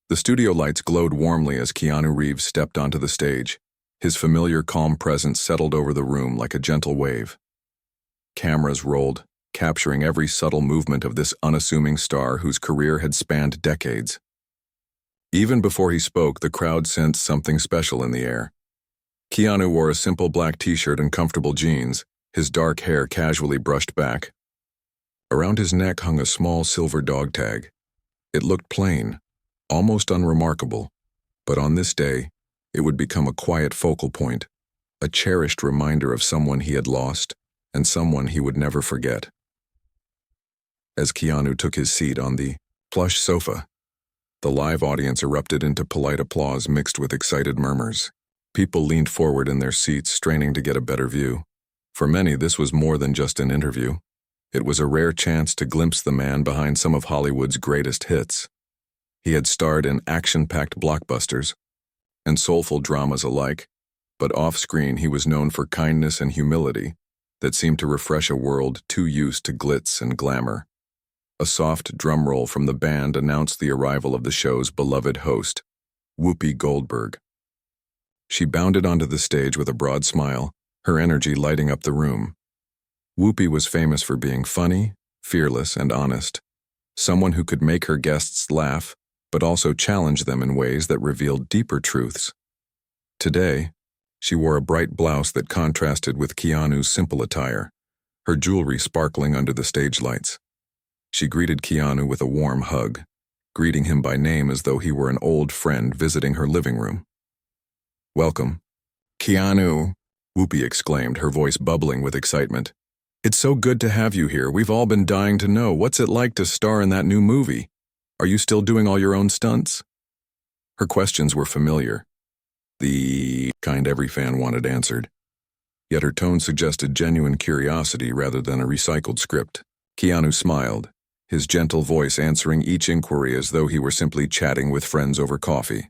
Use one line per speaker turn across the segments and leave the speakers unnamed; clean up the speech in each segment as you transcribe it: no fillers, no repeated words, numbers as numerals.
The studio lights glowed warmly as Keanu Reeves stepped onto the stage. His familiar calm presence settled over the room like a gentle wave. Cameras rolled, capturing every subtle movement of this unassuming star whose career had spanned decades. Even before he spoke, the crowd sensed something special in the air. Keanu wore a simple black t-shirt and comfortable jeans, his dark hair casually brushed back. Around his neck hung a small silver dog tag. It looked plain, almost unremarkable, but on this day, it would become a quiet focal point, a cherished reminder of someone he had lost and someone he would never forget. As Keanu took his seat on the plush sofa, the live audience erupted into polite applause mixed with excited murmurs. People leaned forward in their seats, straining to get a better view. For many, this was more than just an interview. It was a rare chance to glimpse the man behind some of Hollywood's greatest hits. He had starred in action-packed blockbusters and soulful dramas alike, but off-screen he was known for kindness and humility that seemed to refresh a world too used to glitz and glamour. A soft drum roll from the band announced the arrival of the show's beloved host, Whoopi Goldberg. She bounded onto the stage with a broad smile, her energy lighting up the room. Whoopi was famous for being funny, fearless, and honest, someone who could make her guests laugh, but also challenge them in ways that revealed deeper truths. Today, she wore a bright blouse that contrasted with Keanu's simple attire, her jewelry sparkling under the stage lights. She greeted Keanu with a warm hug, greeting him by name as though he were an old friend visiting her living room. "Welcome, Keanu," Whoopi exclaimed, her voice bubbling with excitement. "It's so good to have you here. We've all been dying to know, what's it like to star in that new movie? Are you still doing all your own stunts?" Her questions were familiar, the kind every fan wanted answered. Yet her tone suggested genuine curiosity rather than a recycled script. Keanu smiled, his gentle voice answering each inquiry as though he were simply chatting with friends over coffee.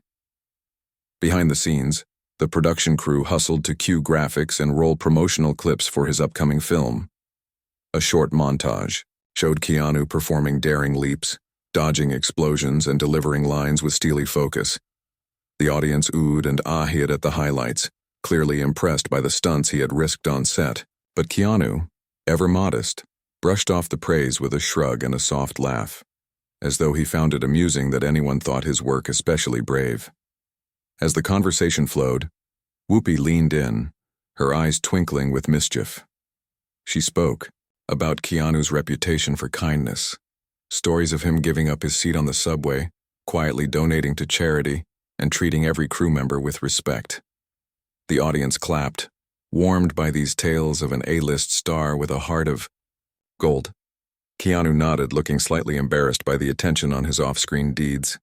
Behind the scenes, the production crew hustled to cue graphics and roll promotional clips for his upcoming film. A short montage showed Keanu performing daring leaps, dodging explosions, and delivering lines with steely focus. The audience oohed and ahed at the highlights, clearly impressed by the stunts he had risked on set. But Keanu, ever modest, brushed off the praise with a shrug and a soft laugh, as though he found it amusing that anyone thought his work especially brave. As the conversation flowed, Whoopi leaned in, her eyes twinkling with mischief. She spoke about Keanu's reputation for kindness, stories of him giving up his seat on the subway, quietly donating to charity, and treating every crew member with respect. The audience clapped, warmed by these tales of an A-list star with a heart of gold. Keanu nodded, looking slightly embarrassed by the attention on his off-screen deeds.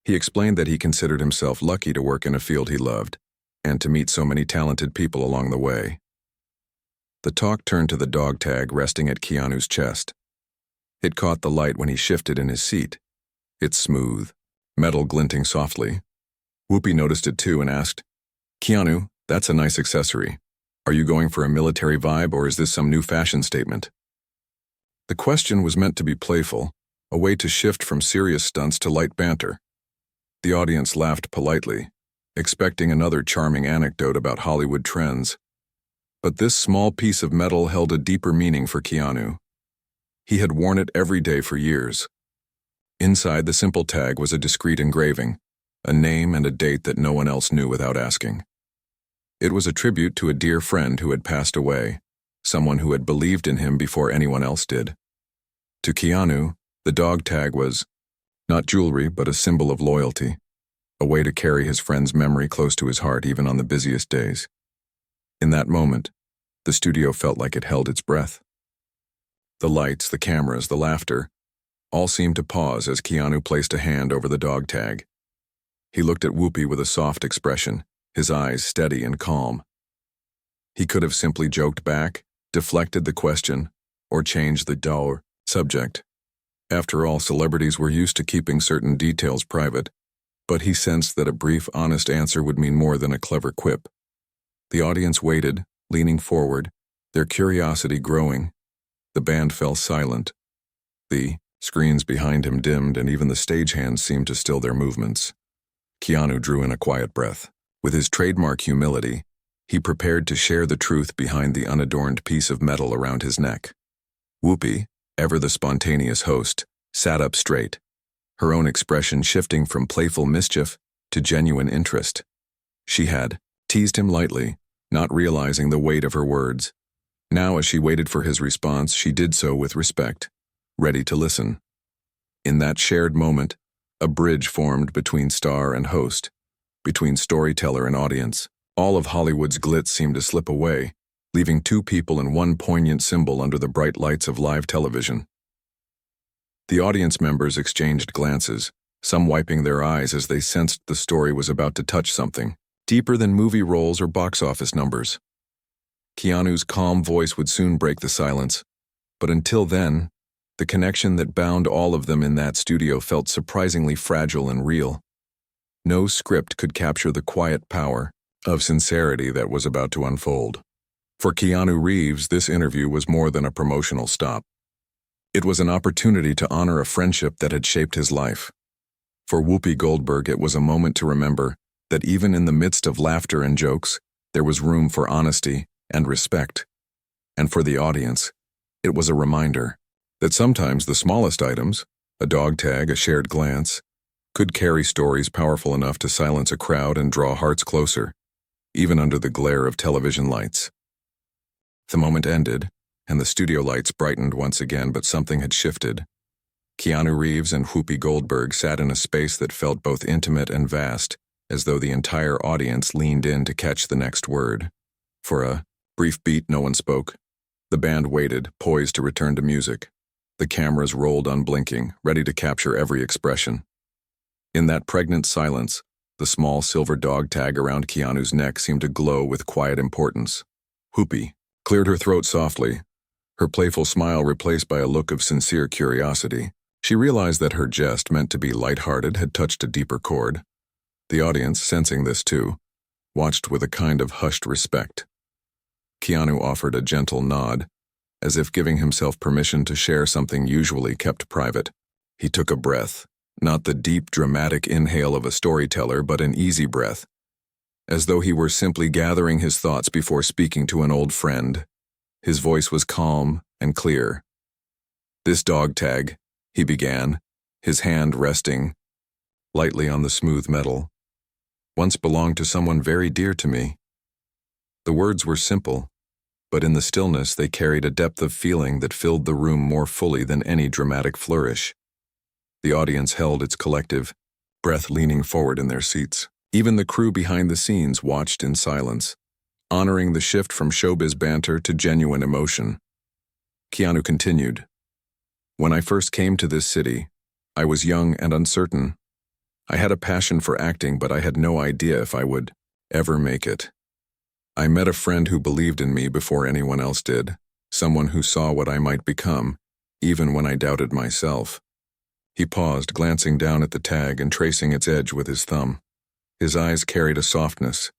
He explained that he considered himself lucky to work in a field he loved, and to meet so many talented people along the way. The talk turned to the dog tag resting at Keanu's chest. It caught the light when he shifted in his seat, its smooth, metal glinting softly. Whoopi noticed it too and asked, "Keanu, that's a nice accessory. Are you going for a military vibe, or is this some new fashion statement?" The question was meant to be playful, a way to shift from serious stunts to light banter. The audience laughed politely, expecting another charming anecdote about Hollywood trends. But this small piece of metal held a deeper meaning for Keanu. He had worn it every day for years. Inside the simple tag was a discreet engraving, a name and a date that no one else knew without asking. It was a tribute to a dear friend who had passed away, someone who had believed in him before anyone else did. To Keanu, the dog tag was not jewelry, but a symbol of loyalty, a way to carry his friend's memory close to his heart even on the busiest days. In that moment, the studio felt like it held its breath. The lights, the cameras, the laughter, all seemed to pause as Keanu placed a hand over the dog tag. He looked at Whoopi with a soft expression, his eyes steady and calm. He could have simply joked back, deflected the question, or changed the dour subject. After all, celebrities were used to keeping certain details private, but he sensed that a brief, honest answer would mean more than a clever quip. The audience waited, leaning forward, their curiosity growing. The band fell silent. The Screens behind him dimmed, and even the stagehands seemed to still their movements. Keanu drew in a quiet breath. With his trademark humility, he prepared to share the truth behind the unadorned piece of metal around his neck. Whoopi, ever the spontaneous host, sat up straight, her own expression shifting from playful mischief to genuine interest. She had teased him lightly, not realizing the weight of her words. Now, as she waited for his response, she did so with respect, ready to listen. In that shared moment, a bridge formed between star and host, between storyteller and audience. All of Hollywood's glitz seemed to slip away, leaving two people and one poignant symbol under the bright lights of live television. The audience members exchanged glances, some wiping their eyes as they sensed the story was about to touch something deeper than movie roles or box office numbers. Keanu's calm voice would soon break the silence, but until then, the connection that bound all of them in that studio felt surprisingly fragile and real. No script could capture the quiet power of sincerity that was about to unfold. For Keanu Reeves, this interview was more than a promotional stop. It was an opportunity to honor a friendship that had shaped his life. For Whoopi Goldberg, it was a moment to remember that even in the midst of laughter and jokes, there was room for honesty and respect. And for the audience, it was a reminder that sometimes the smallest items, a dog tag, a shared glance, could carry stories powerful enough to silence a crowd and draw hearts closer, even under the glare of television lights. The moment ended, and the studio lights brightened once again, but something had shifted. Keanu Reeves and Whoopi Goldberg sat in a space that felt both intimate and vast, as though the entire audience leaned in to catch the next word. For a brief beat, no one spoke. The band waited, poised to return to music. The cameras rolled unblinking, ready to capture every expression. In that pregnant silence, the small silver dog tag around Keanu's neck seemed to glow with quiet importance. Whoopi cleared her throat softly, her playful smile replaced by a look of sincere curiosity. She realized that her jest, meant to be lighthearted, had touched a deeper chord. The audience, sensing this too, watched with a kind of hushed respect. Keanu offered a gentle nod, as if giving himself permission to share something usually kept private. He took a breath, not the deep, dramatic inhale of a storyteller, but an easy breath, as though he were simply gathering his thoughts before speaking to an old friend. His voice was calm and clear. "This dog tag," he began, his hand resting lightly on the smooth metal, "once belonged to someone very dear to me." The words were simple, but in the stillness they carried a depth of feeling that filled the room more fully than any dramatic flourish. The audience held its collective breath, leaning forward in their seats. Even the crew behind the scenes watched in silence, honoring the shift from showbiz banter to genuine emotion. Keanu continued, "When I first came to this city, I was young and uncertain. I had a passion for acting, but I had no idea if I would ever make it. I met a friend who believed in me before anyone else did, someone who saw what I might become, even when I doubted myself." He paused, glancing down at the tag and tracing its edge with his thumb. His eyes carried a softness,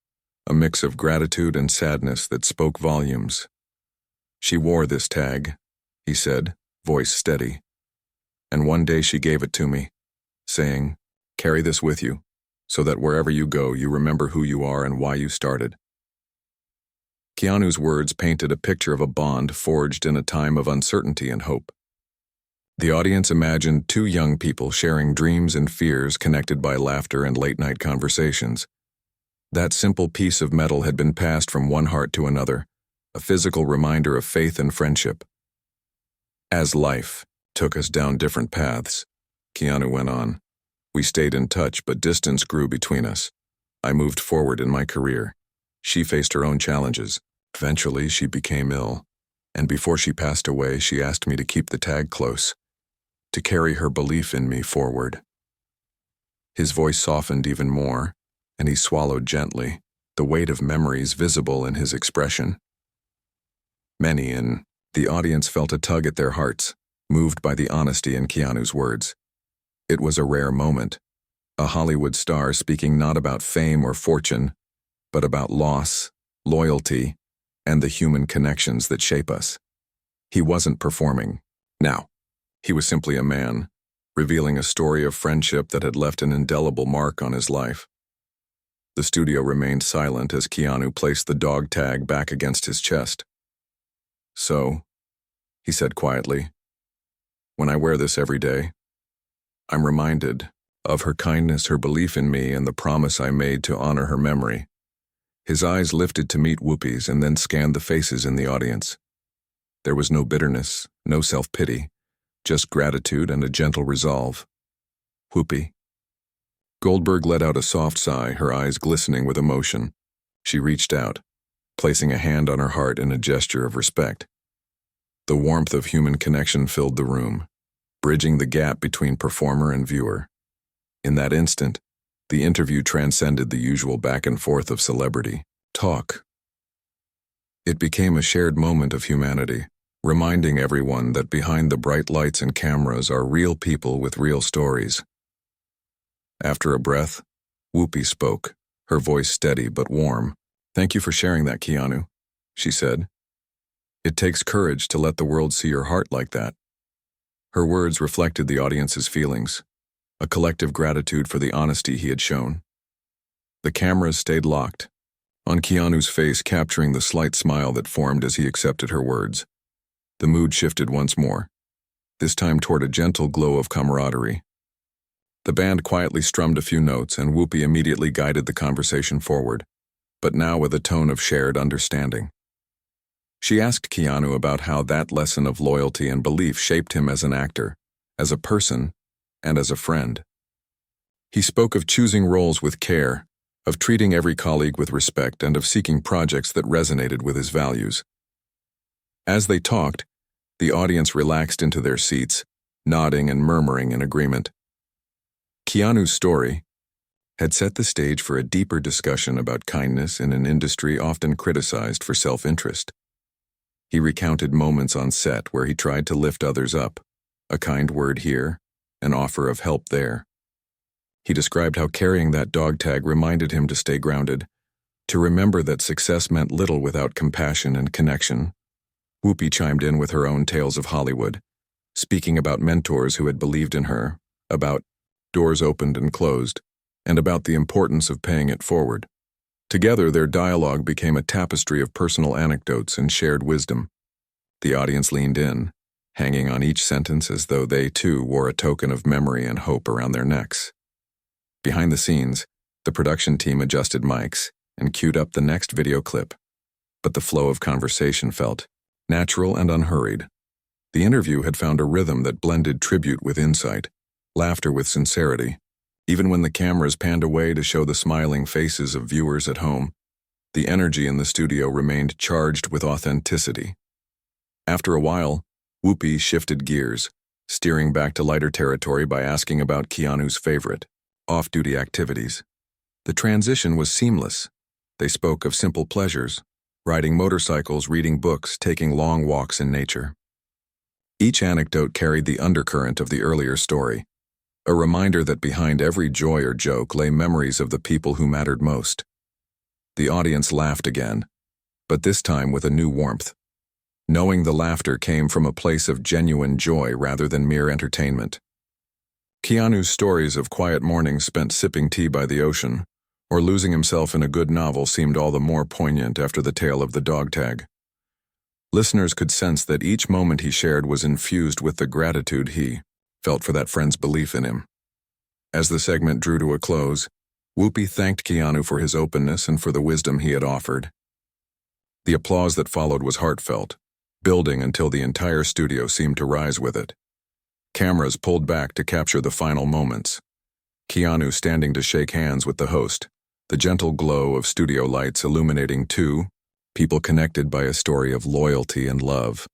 a mix of gratitude and sadness that spoke volumes. "She wore this tag," he said, voice steady. "And one day she gave it to me, saying, 'Carry this with you, so that wherever you go, you remember who you are and why you started.'" Keanu's words painted a picture of a bond forged in a time of uncertainty and hope. The audience imagined two young people sharing dreams and fears, connected by laughter and late-night conversations. That simple piece of metal had been passed from one heart to another, a physical reminder of faith and friendship. "As life took us down different paths," Keanu went on, "we stayed in touch, but distance grew between us. I moved forward in my career. She faced her own challenges. Eventually, she became ill, and before she passed away, she asked me to keep the tag close, to carry her belief in me forward." His voice softened even more, and he swallowed gently, the weight of memories visible in his expression. Many in the audience felt a tug at their hearts, moved by the honesty in Keanu's words. It was a rare moment, a Hollywood star speaking not about fame or fortune, but about loss, loyalty, and the human connections that shape us. He wasn't performing. Now, He was simply a man, revealing a story of friendship that had left an indelible mark on his life. The studio remained silent as Keanu placed the dog tag back against his chest. "So," he said quietly, "when I wear this every day, I'm reminded of her kindness, her belief in me, and the promise I made to honor her memory." His eyes lifted to meet Whoopi's and then scanned the faces in the audience. There was no bitterness, no self-pity, just gratitude and a gentle resolve. "Whoopi." Goldberg let out a soft sigh, her eyes glistening with emotion. She reached out, placing a hand on her heart in a gesture of respect. The warmth of human connection filled the room, bridging the gap between performer and viewer. In that instant, the interview transcended the usual back and forth of celebrity talk. It became a shared moment of humanity, reminding everyone that behind the bright lights and cameras are real people with real stories. After a breath, Whoopi spoke, her voice steady but warm. "Thank you for sharing that, Keanu," she said. "It takes courage to let the world see your heart like that." Her words reflected the audience's feelings, a collective gratitude for the honesty he had shown. The cameras stayed locked, on Keanu's face capturing the slight smile that formed as he accepted her words. The mood shifted once more, this time toward a gentle glow of camaraderie. The band quietly strummed a few notes, and Whoopi immediately guided the conversation forward, but now with a tone of shared understanding. She asked Keanu about how that lesson of loyalty and belief shaped him as an actor, as a person, and as a friend. He spoke of choosing roles with care, of treating every colleague with respect, and of seeking projects that resonated with his values. As they talked, the audience relaxed into their seats, nodding and murmuring in agreement. Keanu's story had set the stage for a deeper discussion about kindness in an industry often criticized for self-interest. He recounted moments on set where he tried to lift others up, a kind word here, an offer of help there. He described how carrying that dog tag reminded him to stay grounded, to remember that success meant little without compassion and connection. Whoopi chimed in with her own tales of Hollywood, speaking about mentors who had believed in her, about doors opened and closed, and about the importance of paying it forward. Together, their dialogue became a tapestry of personal anecdotes and shared wisdom. The audience leaned in, hanging on each sentence as though they, too, wore a token of memory and hope around their necks. Behind the scenes, the production team adjusted mics and queued up the next video clip, but the flow of conversation felt natural and unhurried. The interview had found a rhythm that blended tribute with insight, laughter with sincerity. Even when the cameras panned away to show the smiling faces of viewers at home, the energy in the studio remained charged with authenticity. After a while, Whoopi shifted gears, steering back to lighter territory by asking about Keanu's favorite, off-duty activities. The transition was seamless. They spoke of simple pleasures, riding motorcycles, reading books, taking long walks in nature. Each anecdote carried the undercurrent of the earlier story, a reminder that behind every joy or joke lay memories of the people who mattered most. The audience laughed again, but this time with a new warmth, knowing the laughter came from a place of genuine joy rather than mere entertainment. Keanu's stories of quiet mornings spent sipping tea by the ocean, or losing himself in a good novel seemed all the more poignant after the tale of the dog tag. Listeners could sense that each moment he shared was infused with the gratitude he felt for that friend's belief in him. As the segment drew to a close, Whoopi thanked Keanu for his openness and for the wisdom he had offered. The applause that followed was heartfelt, building until the entire studio seemed to rise with it. Cameras pulled back to capture the final moments. Keanu standing to shake hands with the host, the gentle glow of studio lights illuminating two people connected by a story of loyalty and love.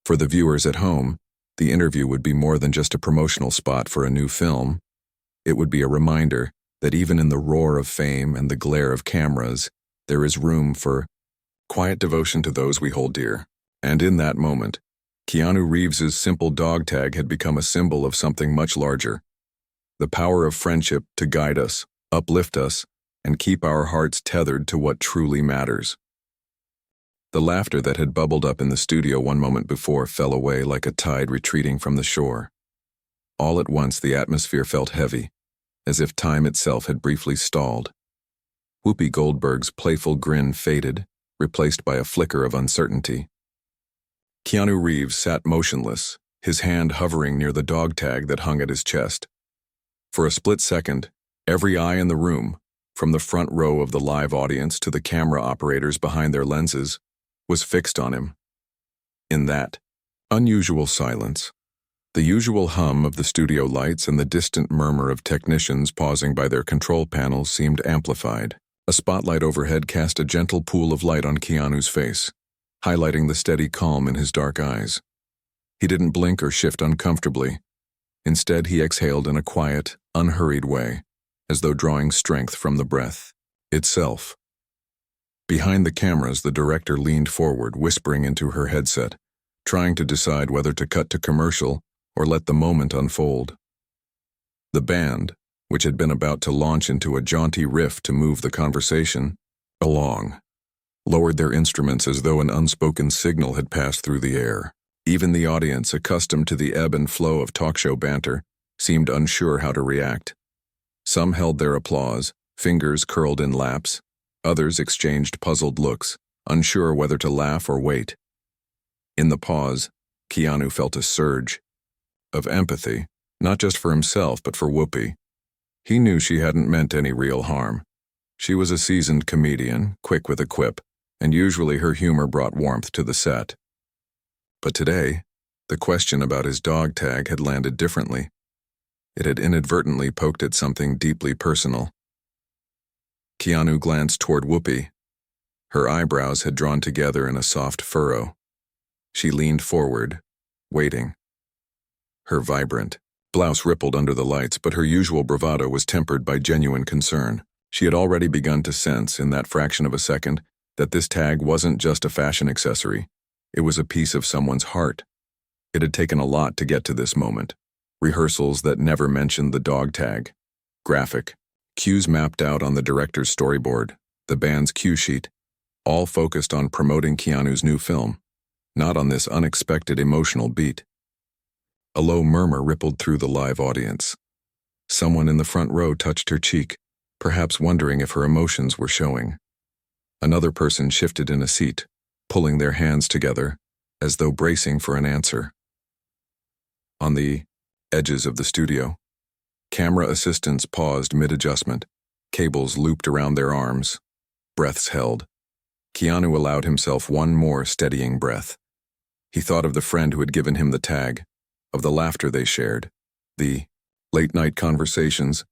For the viewers at home, the interview would be more than just a promotional spot for a new film. It would be a reminder that even in the roar of fame and the glare of cameras, there is room for quiet devotion to those we hold dear. And in that moment, Keanu Reeves's simple dog tag had become a symbol of something much larger. The power of friendship to guide us, uplift us, and keep our hearts tethered to what truly matters. The laughter that had bubbled up in the studio one moment before fell away like a tide retreating from the shore. All at once the atmosphere felt heavy, as if time itself had briefly stalled. Whoopi Goldberg's playful grin faded, replaced by a flicker of uncertainty. Keanu Reeves sat motionless, his hand hovering near the dog tag that hung at his chest. For a split second, every eye in the room, from the front row of the live audience to the camera operators behind their lenses, was fixed on him. In that unusual silence, the usual hum of the studio lights and the distant murmur of technicians pausing by their control panels seemed amplified. A spotlight overhead cast a gentle pool of light on Keanu's face, highlighting the steady calm in his dark eyes. He didn't blink or shift uncomfortably. Instead, he exhaled in a quiet, unhurried way, as though drawing strength from the breath itself. Behind the cameras, the director leaned forward, whispering into her headset, trying to decide whether to cut to commercial or let the moment unfold. The band, which had been about to launch into a jaunty riff to move the conversation along, lowered their instruments as though an unspoken signal had passed through the air. Even the audience, accustomed to the ebb and flow of talk show banter, seemed unsure how to react. Some held their applause, fingers curled in laps. Others exchanged puzzled looks, unsure whether to laugh or wait. In the pause, Keanu felt a surge of empathy, not just for himself but for Whoopi. He knew she hadn't meant any real harm. She was a seasoned comedian, quick with a quip, and usually her humor brought warmth to the set. But today, the question about his dog tag had landed differently. It had inadvertently poked at something deeply personal. Keanu glanced toward Whoopi. Her eyebrows had drawn together in a soft furrow. She leaned forward, waiting. Her vibrant blouse rippled under the lights, but her usual bravado was tempered by genuine concern. She had already begun to sense, in that fraction of a second, that this tag wasn't just a fashion accessory. It was a piece of someone's heart. It had taken a lot to get to this moment. Rehearsals that never mentioned the dog tag. Graphic cues mapped out on the director's storyboard, the band's cue sheet, all focused on promoting Keanu's new film, not on this unexpected emotional beat. A low murmur rippled through the live audience. Someone in the front row touched her cheek, perhaps wondering if her emotions were showing. Another person shifted in a seat, pulling their hands together, as though bracing for an answer. On the edges of the studio, camera assistants paused mid-adjustment, cables looped around their arms, breaths held. Keanu allowed himself one more steadying breath. He thought of the friend who had given him the tag, of the laughter they shared, the late-night conversations,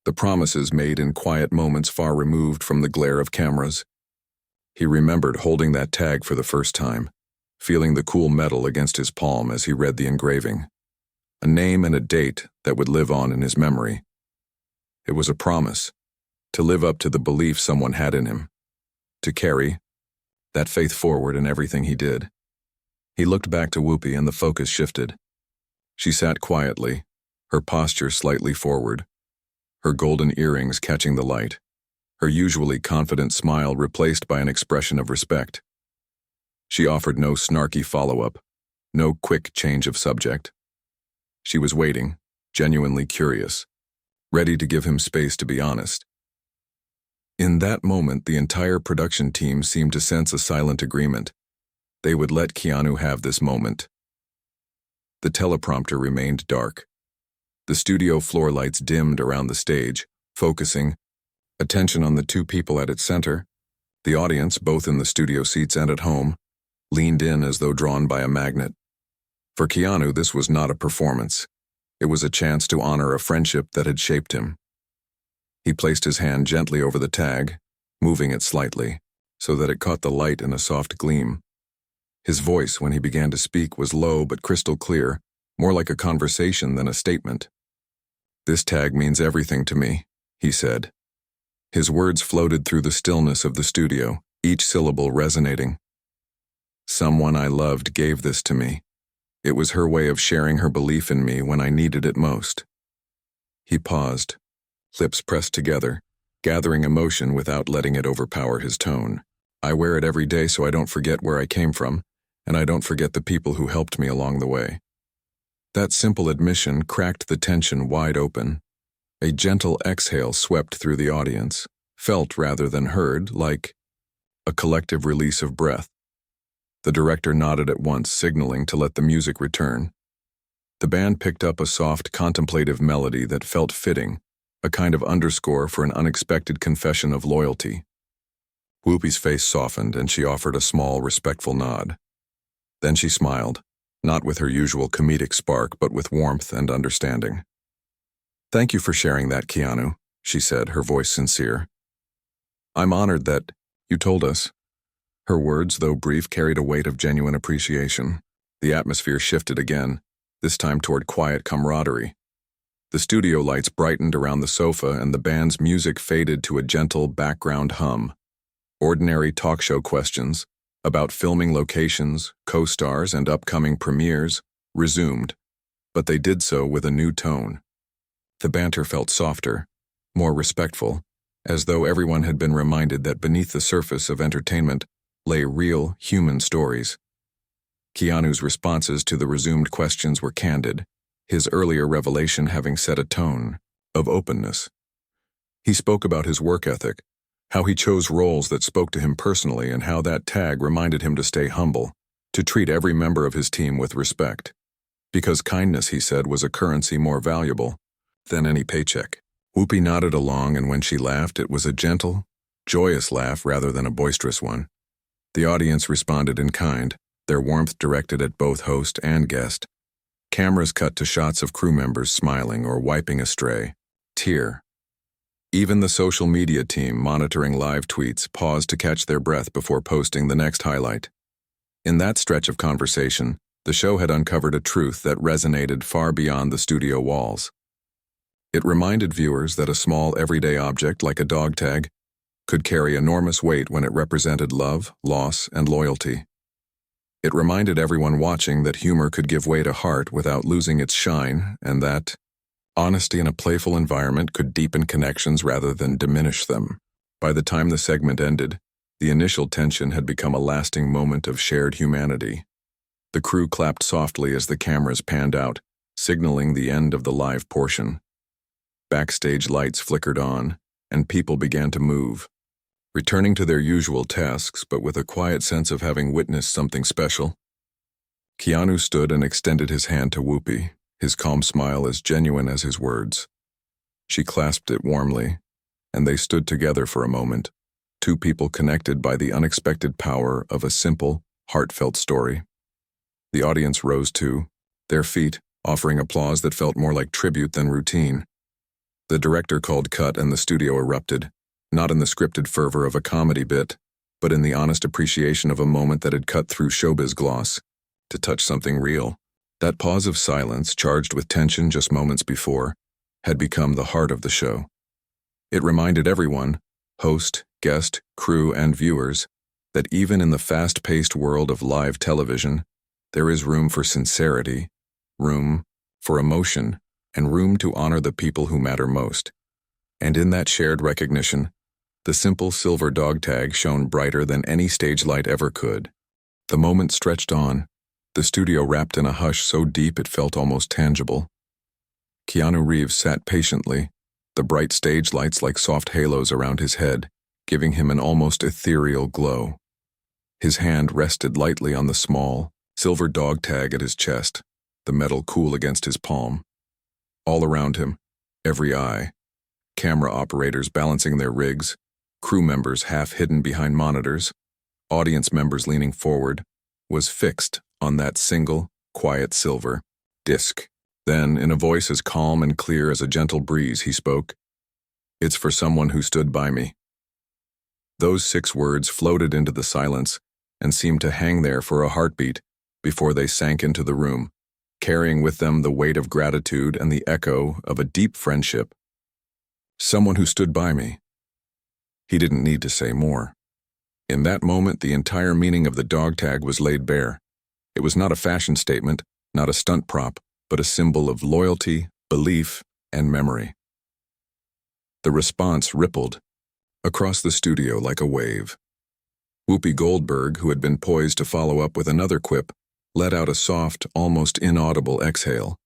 the promises made in quiet moments far removed from the glare of cameras. He remembered holding that tag for the first time, feeling the cool metal against his palm as he read the engraving. A name and a date that would live on in his memory. It was a promise, to live up to the belief someone had in him, to carry that faith forward in everything he did. He looked back to Whoopi and the focus shifted. She sat quietly, her posture slightly forward, her golden earrings catching the light, her usually confident smile replaced by an expression of respect. She offered no snarky follow-up, no quick change of subject. She was waiting, genuinely curious, ready to give him space to be honest. In that moment, the entire production team seemed to sense a silent agreement. They would let Keanu have this moment. The teleprompter remained dark. The studio floor lights dimmed around the stage, focusing attention on the two people at its center. The audience, both in the studio seats and at home, leaned in as though drawn by a magnet. For Keanu, this was not a performance. It was a chance to honor a friendship that had shaped him. He placed his hand gently over the tag, moving it slightly, so that it caught the light in a soft gleam. His voice, when he began to speak, was low but crystal clear, more like a conversation than a statement. "This tag means everything to me," he said. His words floated through the stillness of the studio, each syllable resonating. "Someone I loved gave this to me. It was her way of sharing her belief in me when I needed it most." He paused, lips pressed together, gathering emotion without letting it overpower his tone. I wear it every day so I don't forget where I came from, and I don't forget the people who helped me along the way." That simple admission cracked the tension wide open. A gentle exhale swept through the audience, felt rather than heard, like a collective release of breath. The director nodded at once, signaling to let the music return. The band picked up a soft, contemplative melody that felt fitting, a kind of underscore for an unexpected confession of loyalty. Whoopi's face softened, and she offered a small, respectful nod. Then she smiled, not with her usual comedic spark, but with warmth and understanding. "Thank you for sharing that, Keanu," she said, her voice sincere. "I'm honored that you told us." Her words, though brief, carried a weight of genuine appreciation. The atmosphere shifted again, this time toward quiet camaraderie. The studio lights brightened around the sofa, and the band's music faded to a gentle background hum. Ordinary talk show questions about filming locations, co-stars, and upcoming premieres resumed, but they did so with a new tone. The banter felt softer, more respectful, as though everyone had been reminded that beneath the surface of entertainment lay real, human stories. Keanu's responses to the resumed questions were candid, his earlier revelation having set a tone of openness. He spoke about his work ethic, how he chose roles that spoke to him personally, and how that tag reminded him to stay humble, to treat every member of his team with respect. Because kindness, he said, was a currency more valuable than any paycheck. Whoopi nodded along, and when she laughed, it was a gentle, joyous laugh rather than a boisterous one. The audience responded in kind, their warmth directed at both host and guest. Cameras cut to shots of crew members smiling or wiping a stray tear. Even the social media team, monitoring live tweets, paused to catch their breath before posting the next highlight. In that stretch of conversation, the show had uncovered a truth that resonated far beyond the studio walls. It reminded viewers that a small everyday object like a dog tag could carry enormous weight when it represented love, loss, and loyalty. It reminded everyone watching that humor could give way to heart without losing its shine, and that honesty in a playful environment could deepen connections rather than diminish them. By the time the segment ended, the initial tension had become a lasting moment of shared humanity. The crew clapped softly as the cameras panned out, signaling the end of the live portion. Backstage lights flickered on, and people began to move, returning to their usual tasks, but with a quiet sense of having witnessed something special. Keanu stood and extended his hand to Whoopi, his calm smile as genuine as his words. She clasped it warmly, and they stood together for a moment, two people connected by the unexpected power of a simple, heartfelt story. The audience rose too, their feet offering applause that felt more like tribute than routine. The director called cut and the studio erupted, not in the scripted fervor of a comedy bit, but in the honest appreciation of a moment that had cut through showbiz gloss to touch something real. That pause of silence, charged with tension just moments before, had become the heart of the show. It reminded everyone, host, guest, crew, and viewers, that even in the fast-paced world of live television, there is room for sincerity, room for emotion, and room to honor the people who matter most. And in that shared recognition, the simple silver dog tag shone brighter than any stage light ever could. The moment stretched on, the studio wrapped in a hush so deep it felt almost tangible. Keanu Reeves sat patiently, the bright stage lights like soft halos around his head, giving him an almost ethereal glow. His hand rested lightly on the small, silver dog tag at his chest, the metal cool against his palm. All around him, every eye, camera operators balancing their rigs, crew members half hidden behind monitors, audience members leaning forward, was fixed on that single, quiet silver disc. Then, in a voice as calm and clear as a gentle breeze, he spoke, "It's for someone who stood by me." Those 6 words floated into the silence and seemed to hang there for a heartbeat before they sank into the room, carrying with them the weight of gratitude and the echo of a deep friendship. Someone who stood by me. He didn't need to say more. In that moment, the entire meaning of the dog tag was laid bare. It was not a fashion statement, not a stunt prop, but a symbol of loyalty, belief, and memory. The response rippled across the studio like a wave. Whoopi Goldberg, who had been poised to follow up with another quip, let out a soft, almost inaudible exhale.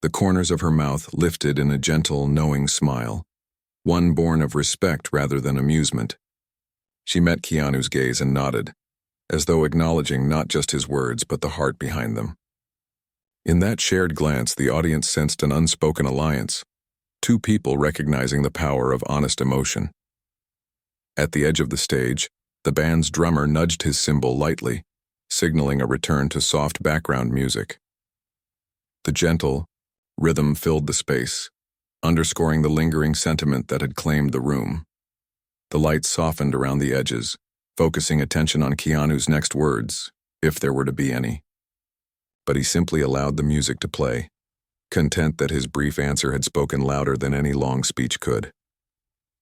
The corners of her mouth lifted in a gentle, knowing smile, one born of respect rather than amusement. She met Keanu's gaze and nodded, as though acknowledging not just his words but the heart behind them. In that shared glance, the audience sensed an unspoken alliance, two people recognizing the power of honest emotion. At the edge of the stage, the band's drummer nudged his cymbal lightly, signaling a return to soft background music. The gentle rhythm filled the space, underscoring the lingering sentiment that had claimed the room. The lights softened around the edges, focusing attention on Keanu's next words, if there were to be any. But he simply allowed the music to play, content that his brief answer had spoken louder than any long speech could.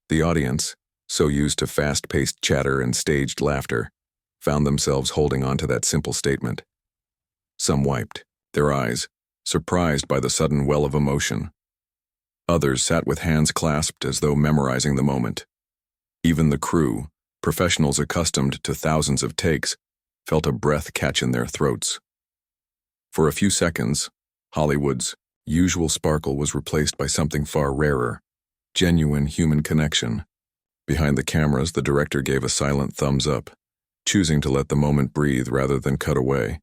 The audience, so used to fast-paced chatter and staged laughter, found themselves holding on to that simple statement. Some wiped their eyes, surprised by the sudden well of emotion. Others sat with hands clasped as though memorizing the moment. Even the crew, professionals accustomed to thousands of takes, felt a breath catch in their throats. For a few seconds, Hollywood's usual sparkle was replaced by something far rarer, genuine human connection. Behind the cameras, the director gave a silent thumbs up, choosing to let the moment breathe rather than cut away.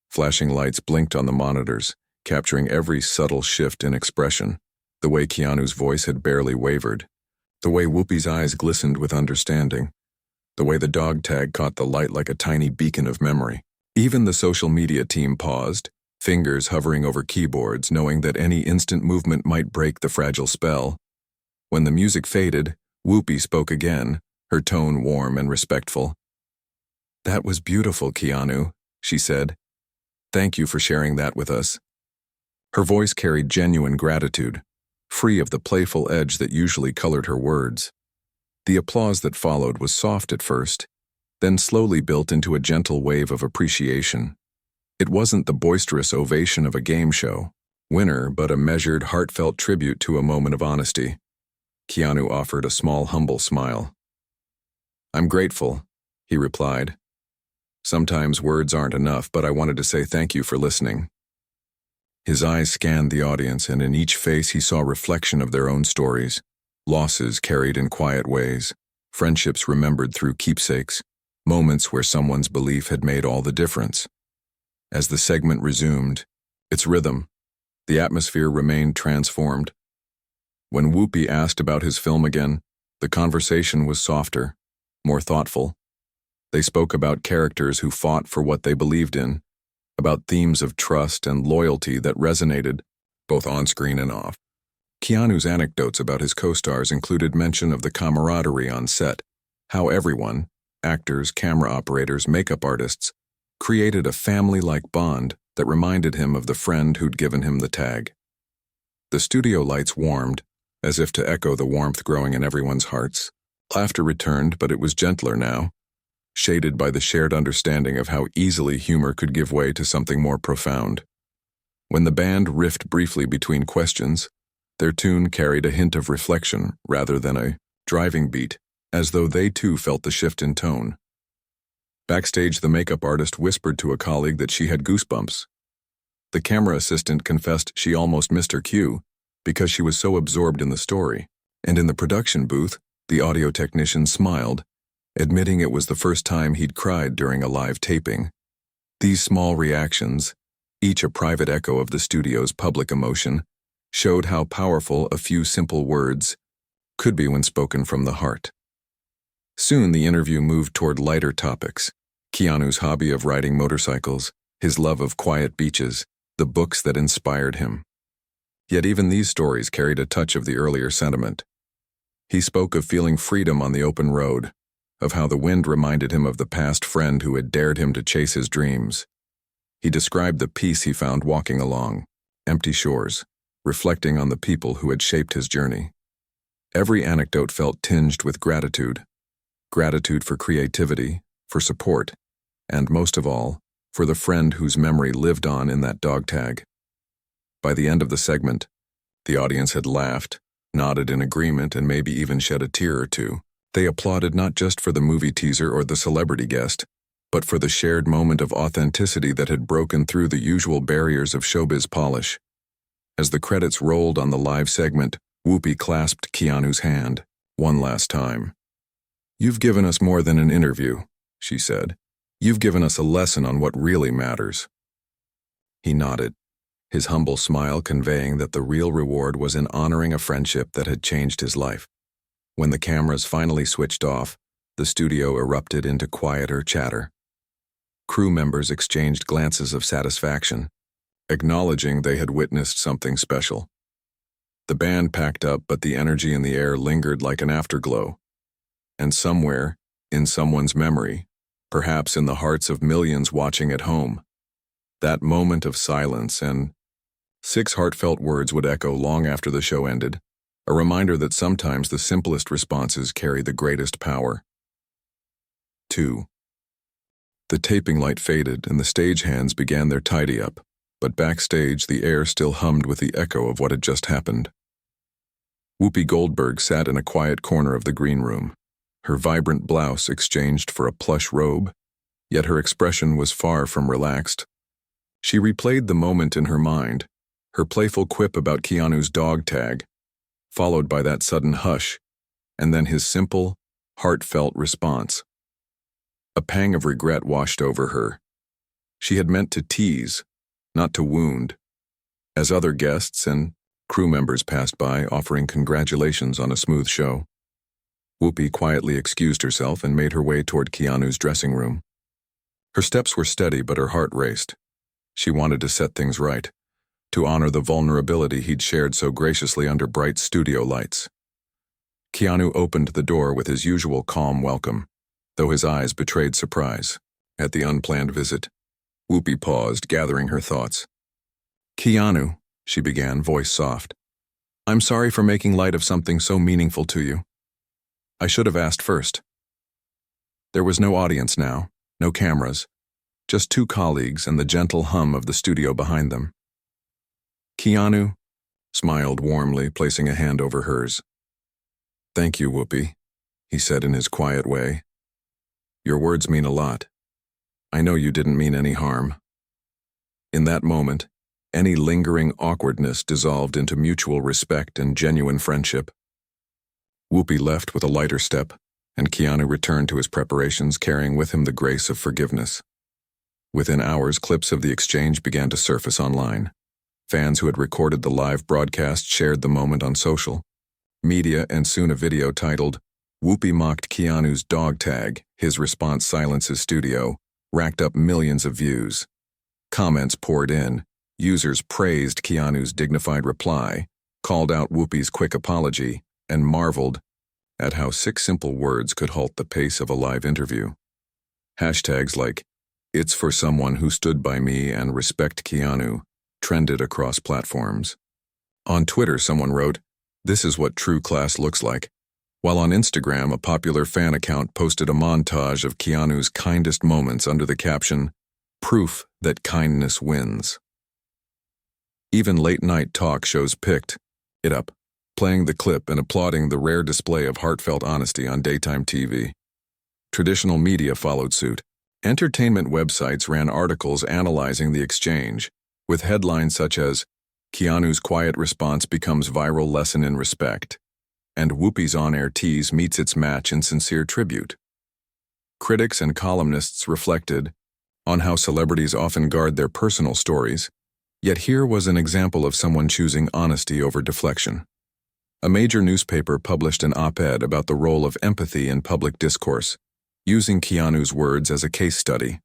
Flashing lights blinked on the monitors, capturing every subtle shift in expression, the way Keanu's voice had barely wavered, the way Whoopi's eyes glistened with understanding, the way the dog tag caught the light like a tiny beacon of memory. Even the social media team paused, fingers hovering over keyboards, knowing that any instant movement might break the fragile spell. When the music faded, Whoopi spoke again, her tone warm and respectful. "That was beautiful, Keanu," she said. "Thank you for sharing that with us." Her voice carried genuine gratitude, free of the playful edge that usually colored her words. The applause that followed was soft at first, then slowly built into a gentle wave of appreciation. It wasn't the boisterous ovation of a game show winner, but a measured, heartfelt tribute to a moment of honesty. Keanu offered a small, humble smile. "I'm grateful," he replied. "Sometimes words aren't enough, but I wanted to say thank you for listening." His eyes scanned the audience, and in each face he saw a reflection of their own stories, losses carried in quiet ways, friendships remembered through keepsakes, moments where someone's belief had made all the difference. As the segment resumed its rhythm, the atmosphere remained transformed. When Whoopi asked about his film again, the conversation was softer, more thoughtful. They spoke about characters who fought for what they believed in, about themes of trust and loyalty that resonated, both on-screen and off. Keanu's anecdotes about his co-stars included mention of the camaraderie on set, how everyone, actors, camera operators, makeup artists, created a family-like bond that reminded him of the friend who'd given him the tag. The studio lights warmed, as if to echo the warmth growing in everyone's hearts. Laughter returned, but it was gentler now, shaded by the shared understanding of how easily humor could give way to something more profound. When the band riffed briefly between questions, their tune carried a hint of reflection rather than a driving beat, as though they too felt the shift in tone. Backstage, the makeup artist whispered to a colleague that she had goosebumps. The camera assistant confessed she almost missed her cue because she was so absorbed in the story. And in the production booth, the audio technician smiled, admitting it was the first time he'd cried during a live taping. These small reactions, each a private echo of the studio's public emotion, showed how powerful a few simple words could be when spoken from the heart. Soon the interview moved toward lighter topics: Keanu's hobby of riding motorcycles, his love of quiet beaches, the books that inspired him. Yet even these stories carried a touch of the earlier sentiment. He spoke of feeling freedom on the open road, of how the wind reminded him of the past friend who had dared him to chase his dreams. He described the peace he found walking along empty shores, reflecting on the people who had shaped his journey. Every anecdote felt tinged with gratitude for creativity, for support, and most of all, for the friend whose memory lived on in that dog tag. By the end of the segment, the audience had laughed, nodded in agreement, and maybe even shed a tear or two. They applauded not just for the movie teaser or the celebrity guest, but for the shared moment of authenticity that had broken through the usual barriers of showbiz polish. As the credits rolled on the live segment, Whoopi clasped Keanu's hand, one last time. "You've given us more than an interview," she said. "You've given us a lesson on what really matters." He nodded, his humble smile conveying that the real reward was in honoring a friendship that had changed his life. When the cameras finally switched off, the studio erupted into quieter chatter. Crew members exchanged glances of satisfaction, acknowledging they had witnessed something special. The band packed up, but the energy in the air lingered like an afterglow. And somewhere, in someone's memory, perhaps in the hearts of millions watching at home, that moment of silence and 6 heartfelt words would echo long after the show ended, a reminder that sometimes the simplest responses carry the greatest power. 2. The taping light faded and the stagehands began their tidy-up, but backstage the air still hummed with the echo of what had just happened. Whoopi Goldberg sat in a quiet corner of the green room, her vibrant blouse exchanged for a plush robe, yet her expression was far from relaxed. She replayed the moment in her mind, her playful quip about Keanu's dog tag, followed by that sudden hush, and then his simple, heartfelt response. A pang of regret washed over her. She had meant to tease, not to wound. As other guests and crew members passed by offering congratulations on a smooth show, Whoopi quietly excused herself and made her way toward Keanu's dressing room. Her steps were steady, but her heart raced. She wanted to set things right, to honor the vulnerability he'd shared so graciously under bright studio lights. Keanu opened the door with his usual calm welcome, though his eyes betrayed surprise. At the unplanned visit, Whoopi paused, gathering her thoughts. "Keanu," she began, voice soft, "I'm sorry for making light of something so meaningful to you. I should have asked first." There was no audience now, no cameras, just 2 colleagues and the gentle hum of the studio behind them. Keanu smiled warmly, placing a hand over hers. "Thank you, Whoopi," he said in his quiet way. "Your words mean a lot. I know you didn't mean any harm." In that moment, any lingering awkwardness dissolved into mutual respect and genuine friendship. Whoopi left with a lighter step, and Keanu returned to his preparations, carrying with him the grace of forgiveness. Within hours, clips of the exchange began to surface online. Fans who had recorded the live broadcast shared the moment on social media, and soon a video titled, "Whoopi mocked Keanu's dog tag, his response silences studio," racked up millions of views. Comments poured in. Users praised Keanu's dignified reply, called out Whoopi's quick apology, and marveled at how 6 simple words could halt the pace of a live interview. Hashtags like, "It's for someone who stood by me," and "Respect Keanu," trended across platforms. On Twitter, someone wrote, "This is what true class looks like," while on Instagram, a popular fan account posted a montage of Keanu's kindest moments under the caption, "Proof that kindness wins." Even late-night talk shows picked it up, playing the clip and applauding the rare display of heartfelt honesty on daytime TV. Traditional media followed suit. Entertainment websites ran articles analyzing the exchange, with headlines such as, "Keanu's quiet response becomes viral lesson in respect," and "Whoopi's on-air tease meets its match in sincere tribute." Critics and columnists reflected on how celebrities often guard their personal stories, yet here was an example of someone choosing honesty over deflection. A major newspaper published an op-ed about the role of empathy in public discourse, using Keanu's words as a case study.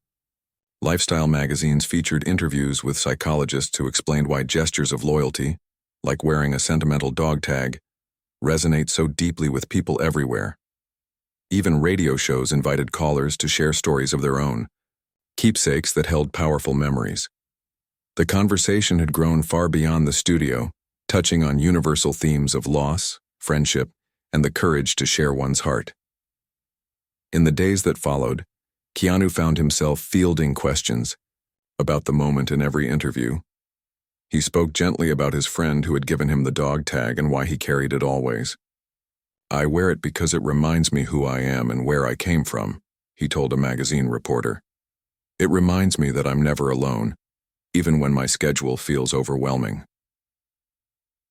Lifestyle magazines featured interviews with psychologists who explained why gestures of loyalty, like wearing a sentimental dog tag, resonate so deeply with people everywhere. Even radio shows invited callers to share stories of their own, keepsakes that held powerful memories. The conversation had grown far beyond the studio, touching on universal themes of loss, friendship, and the courage to share one's heart. In the days that followed, Keanu found himself fielding questions about the moment in every interview. He spoke gently about his friend who had given him the dog tag and why he carried it always. "I wear it because it reminds me who I am and where I came from," he told a magazine reporter. "It reminds me that I'm never alone, even when my schedule feels overwhelming."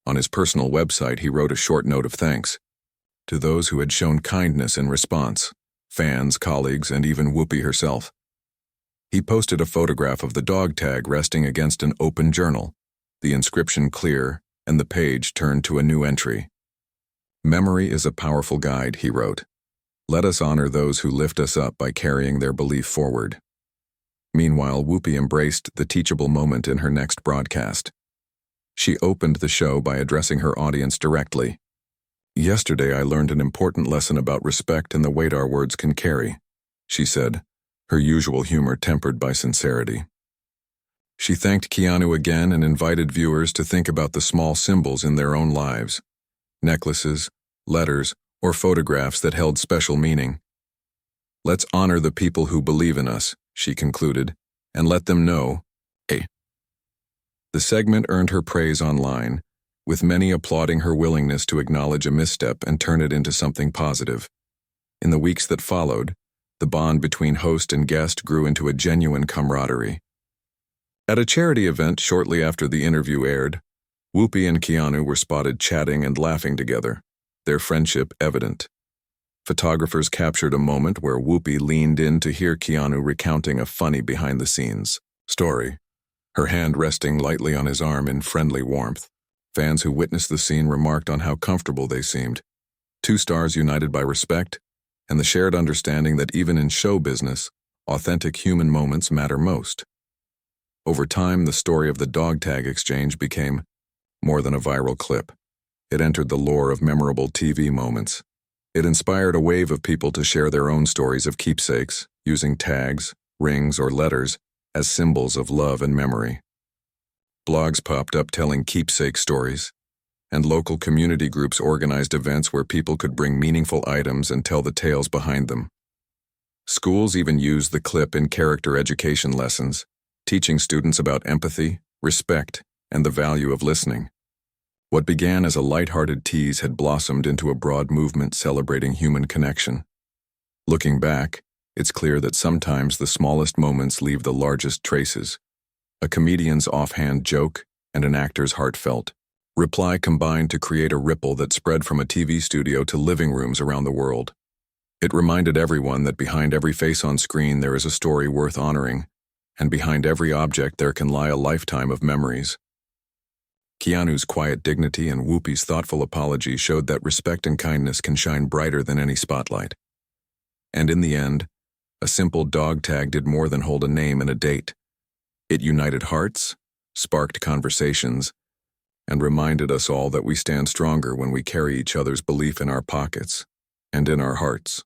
On his personal website, he wrote a short note of thanks to those who had shown kindness in response, fans, colleagues, and even Whoopi herself. He posted a photograph of the dog tag resting against an open journal, the inscription clear, and the page turned to a new entry. "Memory is a powerful guide," he wrote. "Let us honor those who lift us up by carrying their belief forward." Meanwhile, Whoopi embraced the teachable moment in her next broadcast. She opened the show by addressing her audience directly. "Yesterday I learned an important lesson about respect and the weight our words can carry," she said, her usual humor tempered by sincerity. She thanked Keanu again and invited viewers to think about the small symbols in their own lives, necklaces, letters, or photographs that held special meaning. "Let's honor the people who believe in us," she concluded, "and let them know, hey." The segment earned her praise online, with many applauding her willingness to acknowledge a misstep and turn it into something positive. In the weeks that followed, the bond between host and guest grew into a genuine camaraderie. At a charity event shortly after the interview aired, Whoopi and Keanu were spotted chatting and laughing together, their friendship evident. Photographers captured a moment where Whoopi leaned in to hear Keanu recounting a funny behind-the-scenes story, her hand resting lightly on his arm in friendly warmth. Fans who witnessed the scene remarked on how comfortable they seemed. Two stars united by respect and the shared understanding that even in show business, authentic human moments matter most. Over time, the story of the dog tag exchange became more than a viral clip. It entered the lore of memorable TV moments. It inspired a wave of people to share their own stories of keepsakes, using tags, rings, or letters as symbols of love and memory. Blogs popped up telling keepsake stories, and local community groups organized events where people could bring meaningful items and tell the tales behind them. Schools even used the clip in character education lessons, teaching students about empathy, respect, and the value of listening. What began as a light-hearted tease had blossomed into a broad movement celebrating human connection. Looking back, it's clear that sometimes the smallest moments leave the largest traces. A comedian's offhand joke and an actor's heartfelt reply combined to create a ripple that spread from a TV studio to living rooms around the world. It reminded everyone that behind every face on screen there is a story worth honoring, and behind every object there can lie a lifetime of memories. Keanu's quiet dignity and Whoopi's thoughtful apology showed that respect and kindness can shine brighter than any spotlight. And in the end, a simple dog tag did more than hold a name and a date. It united hearts, sparked conversations, and reminded us all that we stand stronger when we carry each other's belief in our pockets and in our hearts.